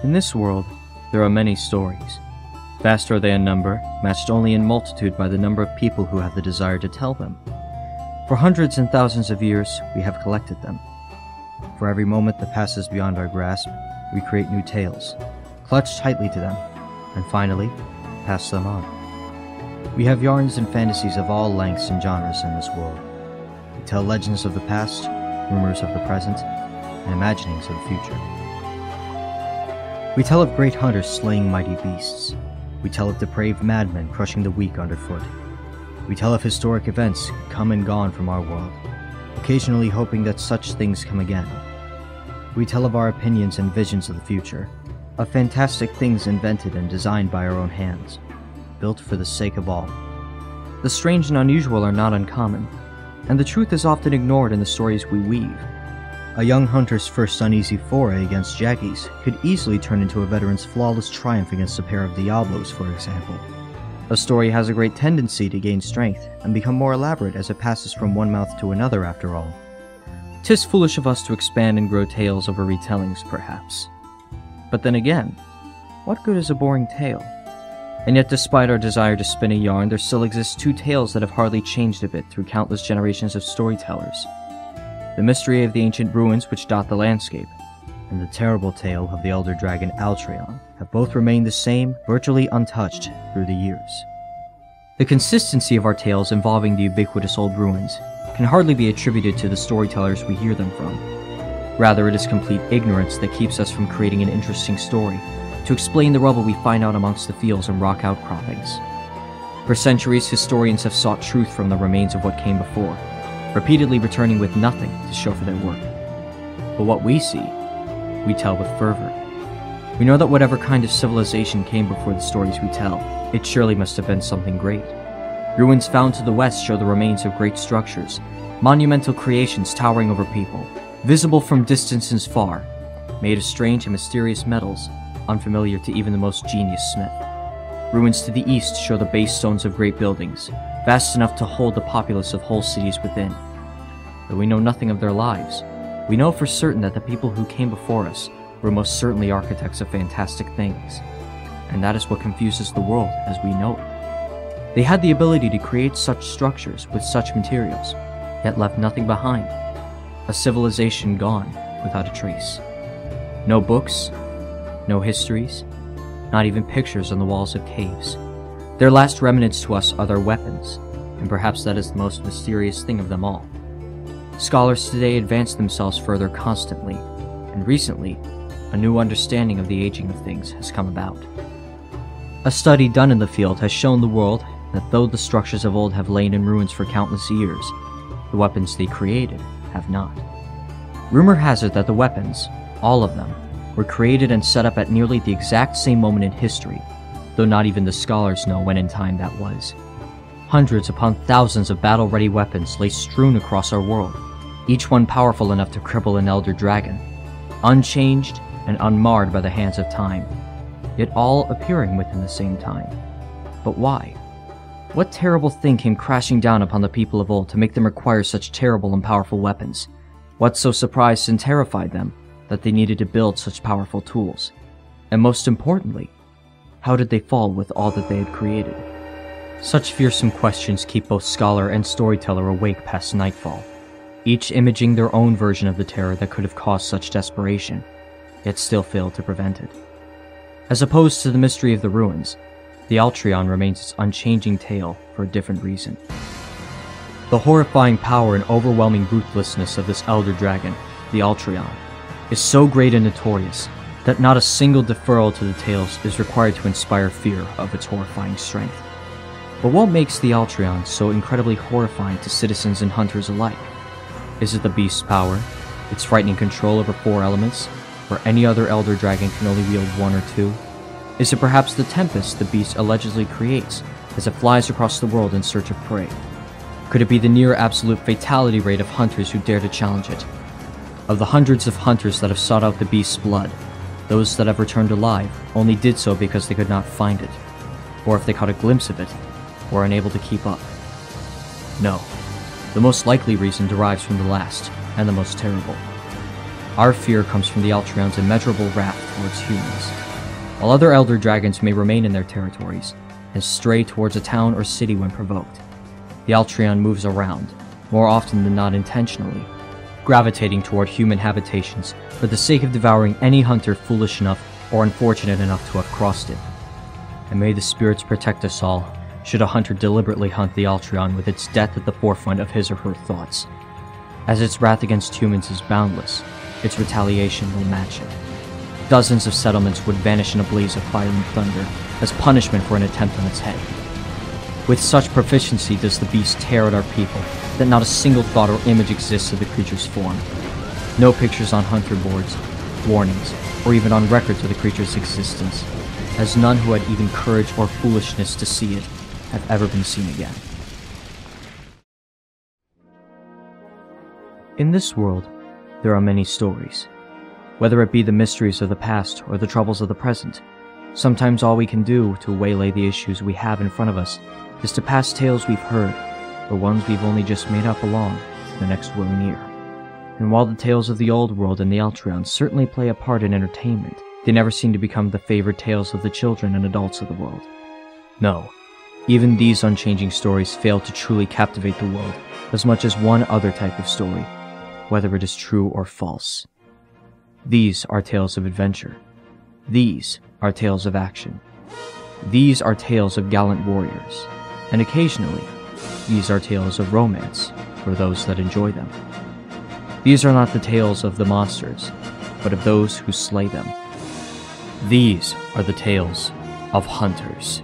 In this world, there are many stories. Vast are they in number, matched only in multitude by the number of people who have the desire to tell them. For hundreds and thousands of years, we have collected them. For every moment that passes beyond our grasp, we create new tales, clutch tightly to them, and finally, pass them on. We have yarns and fantasies of all lengths and genres in this world. We tell legends of the past, rumors of the present, and imaginings of the future. We tell of great hunters slaying mighty beasts. We tell of depraved madmen crushing the weak underfoot. We tell of historic events come and gone from our world, occasionally hoping that such things come again. We tell of our opinions and visions of the future, of fantastic things invented and designed by our own hands, built for the sake of all. The strange and unusual are not uncommon, and the truth is often ignored in the stories we weave. A young hunter's first uneasy foray against jaggies could easily turn into a veteran's flawless triumph against a pair of Diablos, for example. A story has a great tendency to gain strength and become more elaborate as it passes from one mouth to another, after all. 'Tis foolish of us to expand and grow tales over retellings, perhaps. But then again, what good is a boring tale? And yet, despite our desire to spin a yarn, there still exists two tales that have hardly changed a bit through countless generations of storytellers. The mystery of the ancient ruins which dot the landscape, and the terrible tale of the elder dragon Alatreon have both remained the same, virtually untouched through the years. The consistency of our tales involving the ubiquitous old ruins can hardly be attributed to the storytellers we hear them from. Rather, it is complete ignorance that keeps us from creating an interesting story to explain the rubble we find out amongst the fields and rock outcroppings. For centuries, historians have sought truth from the remains of what came before, repeatedly returning with nothing to show for their work. But what we see, we tell with fervor. We know that whatever kind of civilization came before the stories we tell, it surely must have been something great. Ruins found to the west show the remains of great structures, monumental creations towering over people, visible from distances far, made of strange and mysterious metals, unfamiliar to even the most genius smith. Ruins to the east show the base stones of great buildings, vast enough to hold the populace of whole cities within. Though we know nothing of their lives, we know for certain that the people who came before us were most certainly architects of fantastic things, and that is what confuses the world as we know it. They had the ability to create such structures with such materials, yet left nothing behind. A civilization gone without a trace. No books, no histories, not even pictures on the walls of caves. Their last remnants to us are their weapons, and perhaps that is the most mysterious thing of them all. Scholars today advance themselves further constantly, and recently, a new understanding of the aging of things has come about. A study done in the field has shown the world that though the structures of old have lain in ruins for countless years, the weapons they created have not. Rumor has it that the weapons, all of them, were created and set up at nearly the exact same moment in history, though not even the scholars know when in time that was. Hundreds upon thousands of battle-ready weapons lay strewn across our world, each one powerful enough to cripple an elder dragon, unchanged and unmarred by the hands of time, yet all appearing within the same time. But why? What terrible thing came crashing down upon the people of old to make them require such terrible and powerful weapons? What so surprised and terrified them that they needed to build such powerful tools? And most importantly, how did they fall with all that they had created? Such fearsome questions keep both scholar and storyteller awake past nightfall, each imaging their own version of the terror that could have caused such desperation, yet still failed to prevent it. As opposed to the mystery of the ruins, the Alatreon remains its unchanging tale for a different reason. The horrifying power and overwhelming ruthlessness of this elder dragon, the Alatreon, is so great and notorious that not a single deferral to the tales is required to inspire fear of its horrifying strength. But what makes the Alatreon so incredibly horrifying to citizens and hunters alike? Is it the beast's power, its frightening control over 4 elements, where any other elder dragon can only wield 1 or 2? Is it perhaps the tempest the beast allegedly creates as it flies across the world in search of prey? Could it be the near absolute fatality rate of hunters who dare to challenge it? Of the hundreds of hunters that have sought out the beast's blood, those that have returned alive only did so because they could not find it, or if they caught a glimpse of it, were unable to keep up. No, the most likely reason derives from the last and the most terrible. Our fear comes from the Alatreon's immeasurable wrath towards humans. While other elder dragons may remain in their territories and stray towards a town or city when provoked, the Alatreon moves around, more often than not intentionally, gravitating toward human habitations for the sake of devouring any hunter foolish enough or unfortunate enough to have crossed it. And may the spirits protect us all, should a hunter deliberately hunt the Alatreon with its death at the forefront of his or her thoughts. As its wrath against humans is boundless, its retaliation will match it. Dozens of settlements would vanish in a blaze of fire and thunder as punishment for an attempt on its head. With such proficiency does the beast tear at our people that not a single thought or image exists of the creature's form. No pictures on hunter boards, warnings, or even on records of the creature's existence, as none who had even courage or foolishness to see it have ever been seen again. In this world, there are many stories. Whether it be the mysteries of the past or the troubles of the present, sometimes all we can do to waylay the issues we have in front of us is to pass tales we've heard, or ones we've only just made up along to the next willing ear. And while the tales of the old world and the Alatreon certainly play a part in entertainment, they never seem to become the favored tales of the children and adults of the world. No, even these unchanging stories fail to truly captivate the world as much as one other type of story, whether it is true or false. These are tales of adventure. These are tales of action. These are tales of gallant warriors. And occasionally, these are tales of romance for those that enjoy them. These are not the tales of the monsters, but of those who slay them. These are the tales of hunters.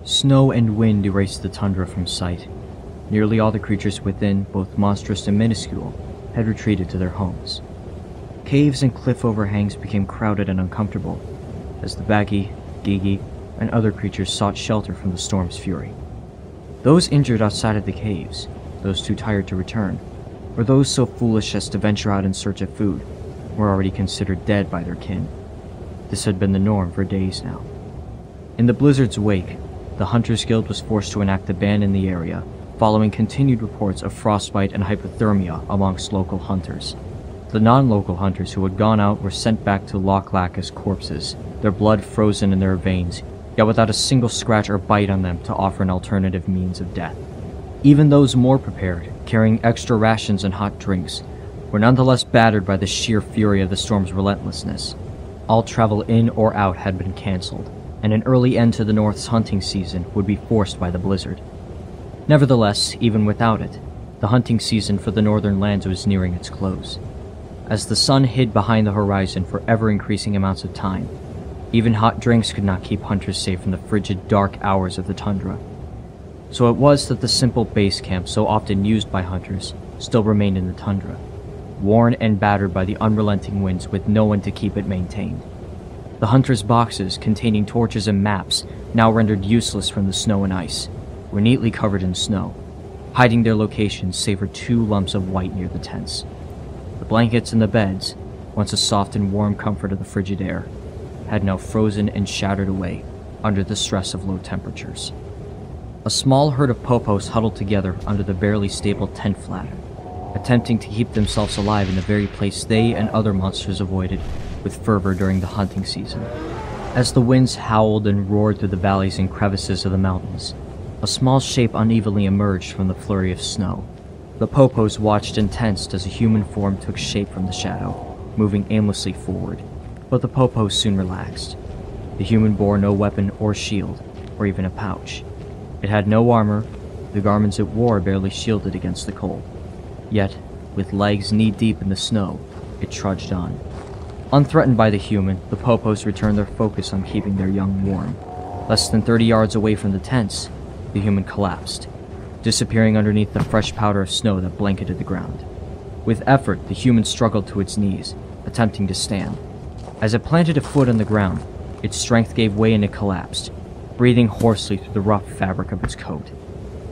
Snow and wind erased the tundra from sight. Nearly all the creatures within, both monstrous and minuscule, had retreated to their homes. Caves and cliff overhangs became crowded and uncomfortable, as the Baggy, Gigi, and other creatures sought shelter from the storm's fury. Those injured outside of the caves, those too tired to return, or those so foolish as to venture out in search of food, were already considered dead by their kin. This had been the norm for days now. In the blizzard's wake, the Hunters Guild was forced to enact a ban in the area, following continued reports of frostbite and hypothermia amongst local hunters. The non-local hunters who had gone out were sent back to Loch Lac as corpses, their blood frozen in their veins, yet without a single scratch or bite on them to offer an alternative means of death. Even those more prepared, carrying extra rations and hot drinks, were nonetheless battered by the sheer fury of the storm's relentlessness. All travel in or out had been cancelled, and an early end to the North's hunting season would be forced by the blizzard. Nevertheless, even without it, the hunting season for the northern lands was nearing its close. As the sun hid behind the horizon for ever-increasing amounts of time, even hot drinks could not keep hunters safe from the frigid, dark hours of the tundra. So it was that the simple base camp so often used by hunters still remained in the tundra, worn and battered by the unrelenting winds with no one to keep it maintained. The hunters' boxes, containing torches and maps, now rendered useless from the snow and ice, were neatly covered in snow, hiding their locations save for 2 lumps of white near the tents. The blankets and the beds, once a soft and warm comfort of the frigid air, had now frozen and shattered away under the stress of low temperatures. A small herd of popos huddled together under the barely stable tent flap, attempting to keep themselves alive in the very place they and other monsters avoided with fervor during the hunting season. As the winds howled and roared through the valleys and crevices of the mountains, a small shape unevenly emerged from the flurry of snow. The popos watched and tensed as a human form took shape from the shadow, moving aimlessly forward, but the Popo soon relaxed. The human bore no weapon or shield, or even a pouch. It had no armor, the garments it wore barely shielded against the cold. Yet, with legs knee-deep in the snow, it trudged on. Unthreatened by the human, the Popos returned their focus on keeping their young warm. Less than 30 yards away from the tents, the human collapsed, disappearing underneath the fresh powder of snow that blanketed the ground. With effort, the human struggled to its knees, attempting to stand. As it planted a foot on the ground, its strength gave way and it collapsed, breathing hoarsely through the rough fabric of its coat.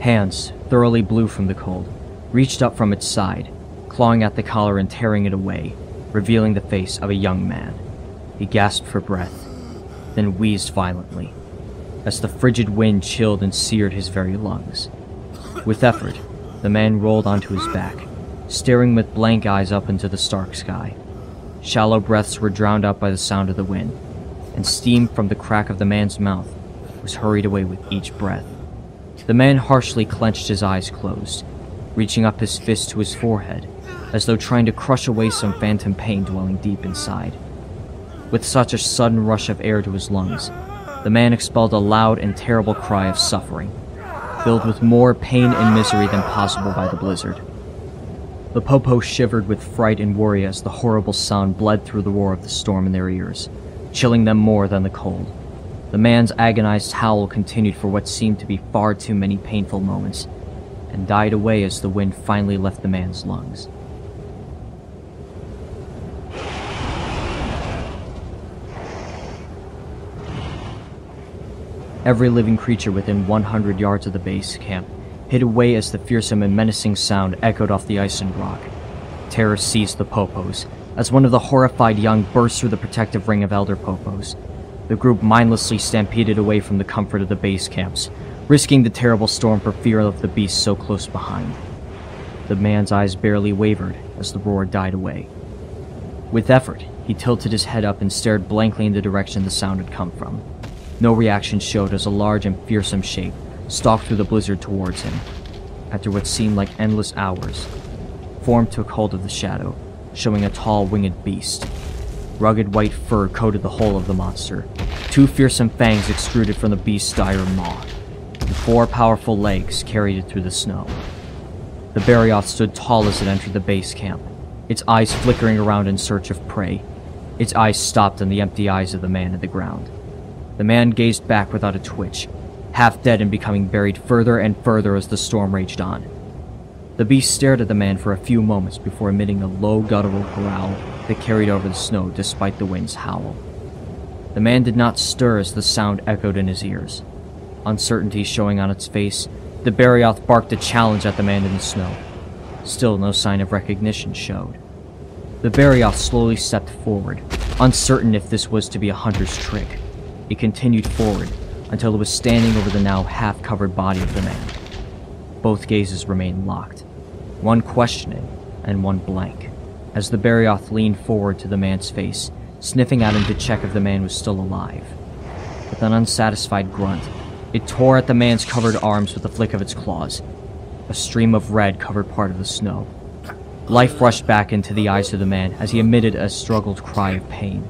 Hands, thoroughly blue from the cold, reached up from its side, clawing at the collar and tearing it away, revealing the face of a young man. He gasped for breath, then wheezed violently, as the frigid wind chilled and seared his very lungs. With effort, the man rolled onto his back, staring with blank eyes up into the stark sky. Shallow breaths were drowned out by the sound of the wind, and steam from the crack of the man's mouth was hurried away with each breath. The man harshly clenched his eyes closed, reaching up his fist to his forehead, as though trying to crush away some phantom pain dwelling deep inside. With such a sudden rush of air to his lungs, the man expelled a loud and terrible cry of suffering, filled with more pain and misery than possible by the blizzard. The Popo shivered with fright and worry as the horrible sound bled through the roar of the storm in their ears, chilling them more than the cold. The man's agonized howl continued for what seemed to be far too many painful moments, and died away as the wind finally left the man's lungs. Every living creature within 100 yards of the base camp hid away as the fearsome and menacing sound echoed off the ice and rock. Terror seized the Popos, as one of the horrified young burst through the protective ring of elder Popos. The group mindlessly stampeded away from the comfort of the base camps, risking the terrible storm for fear of the beast so close behind. The man's eyes barely wavered as the roar died away. With effort, he tilted his head up and stared blankly in the direction the sound had come from. No reaction showed as a large and fearsome shape stalked through the blizzard towards him. After what seemed like endless hours, form took hold of the shadow, showing a tall winged beast. Rugged white fur coated the whole of the monster. 2 fearsome fangs extruded from the beast's dire maw, and 4 powerful legs carried it through the snow. The Barioth stood tall as it entered the base camp, its eyes flickering around in search of prey. Its eyes stopped on the empty eyes of the man at the ground. The man gazed back without a twitch, half dead and becoming buried further and further as the storm raged on. The beast stared at the man for a few moments before emitting a low guttural growl that carried over the snow despite the wind's howl. The man did not stir as the sound echoed in his ears. Uncertainty showing on its face, the Barioth barked a challenge at the man in the snow. Still no sign of recognition showed. The Barioth slowly stepped forward, uncertain if this was to be a hunter's trick. It continued forward until it was standing over the now half-covered body of the man. Both gazes remained locked, one questioning and one blank, as the Barioth leaned forward to the man's face, sniffing at him to check if the man was still alive. With an unsatisfied grunt, it tore at the man's covered arms with a flick of its claws. A stream of red covered part of the snow. Life rushed back into the eyes of the man as he emitted a struggled cry of pain.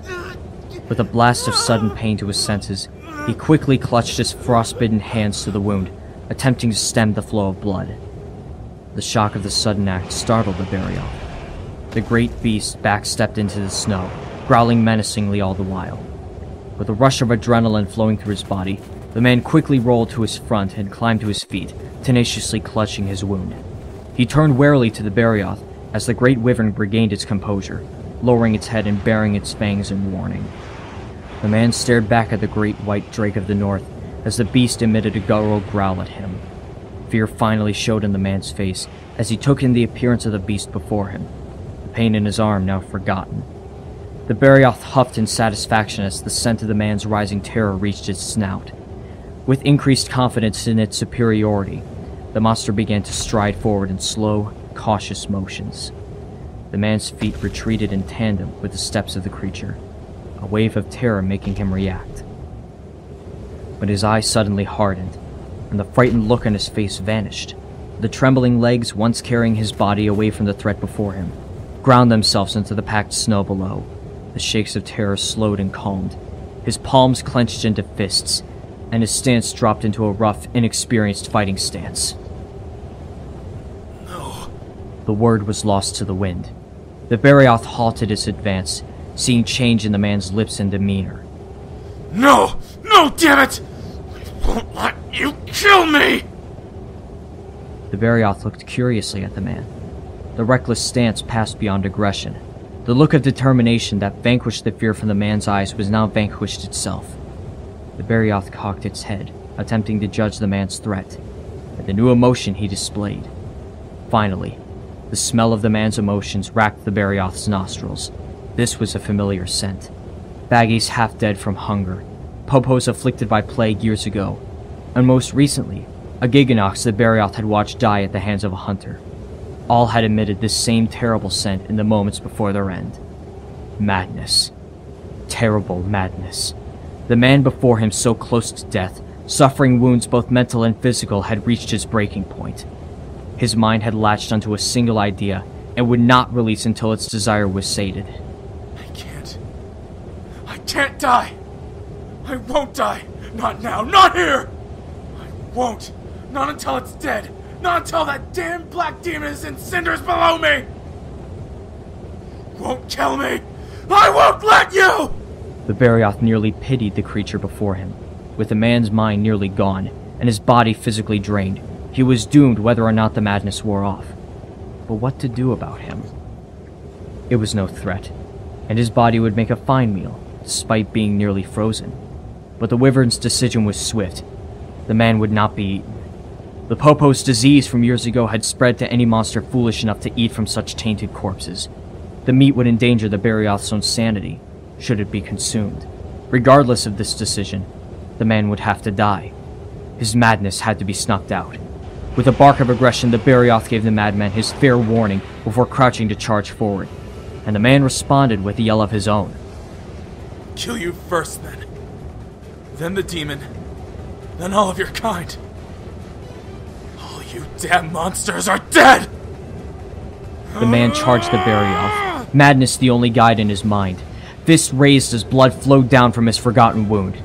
With a blast of sudden pain to his senses, he quickly clutched his frostbitten hands to the wound, attempting to stem the flow of blood. The shock of the sudden act startled the Barioth. The great beast backstepped into the snow, growling menacingly all the while. With a rush of adrenaline flowing through his body, the man quickly rolled to his front and climbed to his feet, tenaciously clutching his wound. He turned warily to the Barioth as the great wyvern regained its composure, lowering its head and baring its fangs in warning. The man stared back at the great white drake of the north as the beast emitted a guttural growl at him. Fear finally showed in the man's face as he took in the appearance of the beast before him, the pain in his arm now forgotten. The Barioth huffed in satisfaction as the scent of the man's rising terror reached its snout. With increased confidence in its superiority, the monster began to stride forward in slow, cautious motions. The man's feet retreated in tandem with the steps of the creature, a wave of terror making him react. But his eyes suddenly hardened, and the frightened look on his face vanished, the trembling legs once carrying his body away from the threat before him. ground themselves into the packed snow below. The shakes of terror slowed and calmed. His palms clenched into fists, and his stance dropped into a rough, inexperienced fighting stance. No. The word was lost to the wind. The Barioth halted its advance, seeing change in the man's lips and demeanor. No! No, damn it! I won't let you kill me! The Barioth looked curiously at the man. The reckless stance passed beyond aggression. The look of determination that vanquished the fear from the man's eyes was now vanquished itself. The Barioth cocked its head, attempting to judge the man's threat, and the new emotion he displayed. Finally, the smell of the man's emotions racked the Barioth's nostrils. This was a familiar scent. Baggies half dead from hunger, Popos afflicted by plague years ago, and most recently, a Giganox the Barioth had watched die at the hands of a hunter. All had emitted this same terrible scent in the moments before their end. Madness. Terrible madness. The man before him, so close to death, suffering wounds both mental and physical, had reached his breaking point. His mind had latched onto a single idea and would not release until its desire was sated. I can't die! I won't die! Not now, not here! I won't! Not until it's dead! Not until that damn black demon is in cinders below me! Won't kill me! I won't let you! The Barioth nearly pitied the creature before him. With the man's mind nearly gone, and his body physically drained, he was doomed whether or not the madness wore off. But what to do about him? It was no threat, and his body would make a fine meal, despite being nearly frozen. But the Wyvern's decision was swift. The man would not be eaten. The Popos disease from years ago had spread to any monster foolish enough to eat from such tainted corpses. The meat would endanger the Barioth's own sanity, should it be consumed. Regardless of this decision, the man would have to die. His madness had to be snuffed out. With a bark of aggression, the Barioth gave the madman his fair warning before crouching to charge forward, and the man responded with a yell of his own. Kill you first, then. Then the demon. Then all of your kind. All you damn monsters are dead! The man charged the Barioth, madness the only guide in his mind. Fist raised as blood flowed down from his forgotten wound.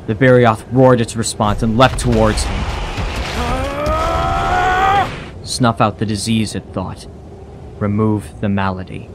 The Barioth roared its response and leapt towards him. Snuff out the disease, it thought. Remove the malady.